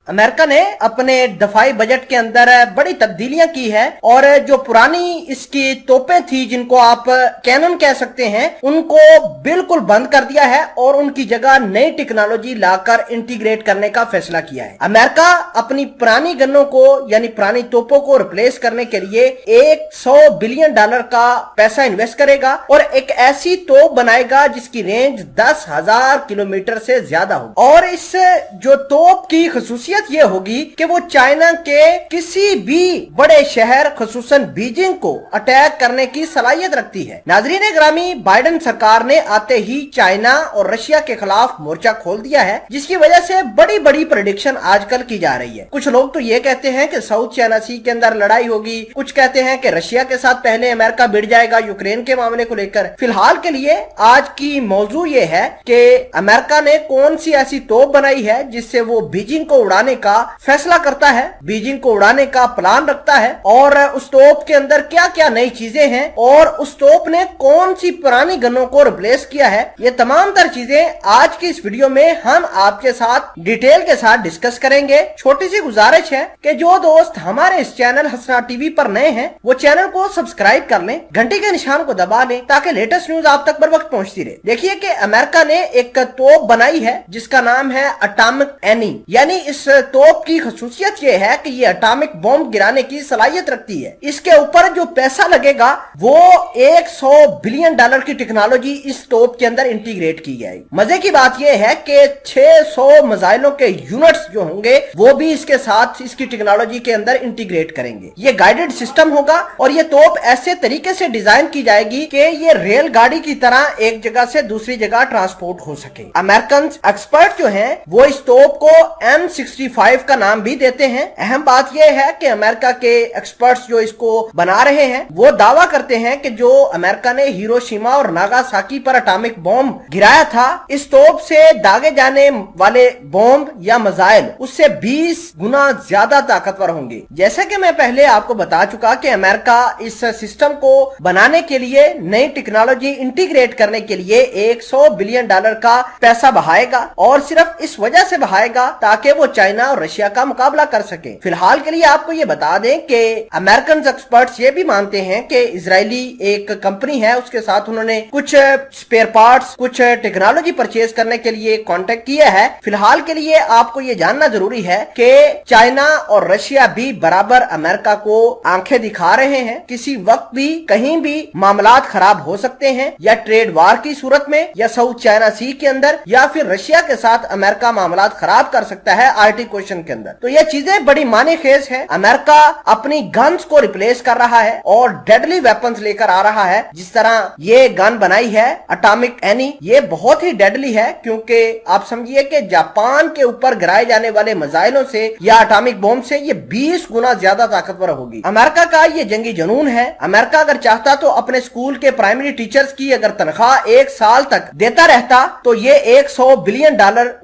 America ने अपने दफाई budget के अंदर बड़ी तब्दीलियां की है और जो पुरानी इसकी तोपें थी जिनको आप कैनन कह सकते हैं उनको बिल्कुल बंद कर दिया है और उनकी जगह नई टेक्नोलॉजी लाकर इंटीग्रेट करने का फैसला किया है। अमेरिका अपनी पुरानी गन्नों को यानी पुरानी तोपों को रिप्लेस करने के लिए $100 बिलियन का पैसा इन्वेस्ट करेगा और एक ऐसी तोप बनाएगा जिसकी रेंज 10,000 किलोमीटर से ज्यादा होगी। और इस जो तोप की खसूसियत ये होगी कि वो चाइना के किसी भी बड़े शहर खसूसन बीजिंग को अटैक करने की सलाहियत रखती है। नाजरीन ग्रामी, बाइडेन सरकार ने आते ही चाइना और रशिया के खिलाफ मोर्चा खोल दिया है, जिसकी वजह से बड़ी बड़ी प्रेडिक्शन आजकल की जा रही है। कुछ लोग तो ये कहते हैं कि साउथ चाइना सी के अंदर लड़ाई होगी, कुछ कहते हैं कि रशिया के साथ पहले अमेरिका भिड़ जाएगा यूक्रेन के मामले को लेकर। फिलहाल के लिए आज की मौजू ये है कि अमेरिका ने कौन सी ऐसी तोप बनाई है जिससे वो बीजिंग को उड़ाने का फैसला करता है, बीजिंग को उड़ाने का प्लान रखता है और उस तोप के अंदर क्या क्या नई चीजें हैं और उस तोप ने कौन सी पुरानी गनों को रिप्लेस किया है। ये तमाम तर चीजें आज की इस वीडियो में हम आपके साथ डिटेल के साथ डिस्कस करेंगे। छोटी सी गुजारिश है कि जो दोस्त हमारे इस चैनल हसना टीवी पर नए हैं वो चैनल को सब्सक्राइब कर लें, घंटी के निशान को दबा लें ताकि लेटेस्ट न्यूज आप तक बर वक्त पहुंचती रहे। देखिए कि अमेरिका ने एक तोप बनाई है जिसका नाम है एटॉमिक एनी, यानी इस तोप की खसूसियत ये है कि ये एटॉमिक बॉम्ब गिराने की सलाहियत रखती है। इसके ऊपर जो पैसा लगेगा वो $100 बिलियन की टेक्नोलॉजी इस तोप के अंदर इंटीग्रेट की जाएगी। मजे की बात यह है कि 600 मिसाइलों के यूनिट्स जो होंगे वो भी इसके साथ इसकी टेक्नोलॉजी के अंदर इंटीग्रेट करेंगे। ये गाइडेड सिस्टम होगा और ये तोप ऐसे तरीके से डिजाइन की जाएगी कि ये रेलगाड़ी की तरह एक जगह से दूसरी जगह ट्रांसपोर्ट हो सके। अमेरिकन एक्सपर्ट जो हैं वो इस तोप को M65 का नाम भी देते हैं। अहम बात यह है कि अमेरिका के एक्सपर्ट्स जो इसको बना रहे हैं वो दावा करते हैं कि जो अमेरिका ने हिरोशिमा और नागासाकी पर एटॉमिक बॉम्ब गिराया था, इस तोप से दागे जाने वाले बॉम्ब या मिसाइल उससे 20 गुना ज्यादा ताकतवर होंगे। जैसा कि मैं पहले आपको बता चुका कि अमेरिका इस सिस्टम को बनाने के लिए नई टेक्नोलॉजी इंटीग्रेट करने के लिए $100 बिलियन का पैसा बहाएगा और सिर्फ इस वजह से बहाएगा ताकि वो चाइना और रशिया का मुकाबला कर सके। फिलहाल के लिए आपको ये बता दें कि अमेरिकन एक्सपर्ट्स ये भी मानते हैं कि इजरायली एक कंपनी है, उसके साथ उन्होंने कुछ स्पेयर पार्ट्स, कुछ टेक्नोलॉजी परचेज करने के लिए कांटेक्ट किया है। फिलहाल के लिए आपको ये जानना जरूरी है कि चाइना और रशिया भी बराबर अमेरिका को आंखें दिखा रहे हैं। किसी वक्त भी कहीं भी मामलात खराब हो सकते हैं, या ट्रेड वार की सूरत में, या साउथ चाइना सी के अंदर, या फिर रशिया के साथ अमेरिका मामलात खराब कर सकता है आरटी क्वेश्चन के अंदर। तो ये चीजें बड़ी माने खेज है। अमेरिका अपनी गन्स को रिप्लेस कर रहा है और डेडली वेपन्स लेकर आ रहा है। जिस तरह ये गन बनाई है एटॉमिक एनी, ये बहुत ही डेडली है क्योंकि आप समझिए कि जापान के ऊपर गिराए जाने वाले मिसाइलों से या एटॉमिक बॉम्ब से ये 20 गुना ज्यादा ताकतवर होगी। अमेरिका का ये जंगी जुनून है। अमेरिका अगर चाहता तो अपने स्कूल के प्राइमरी टीचर्स की अगर तनख्वाह 1 साल तक देता रहता तो ये $100 बिलियन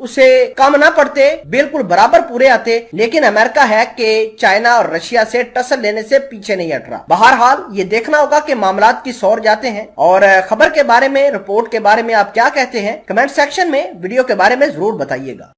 उसे कम ना पड़ते, बिल्कुल बराबर पूरे आते। लेकिन अमेरिका है कि चाइना और रशिया से टसल लेने से पीछे नहीं हट रहा। बहरहाल ये देखना होगा कि मामलात किस ओर जाते हैं। और खबर के बारे में, रिपोर्ट के बारे में आप क्या कहते हैं, कमेंट सेक्शन में वीडियो के बारे में जरूर बताइएगा।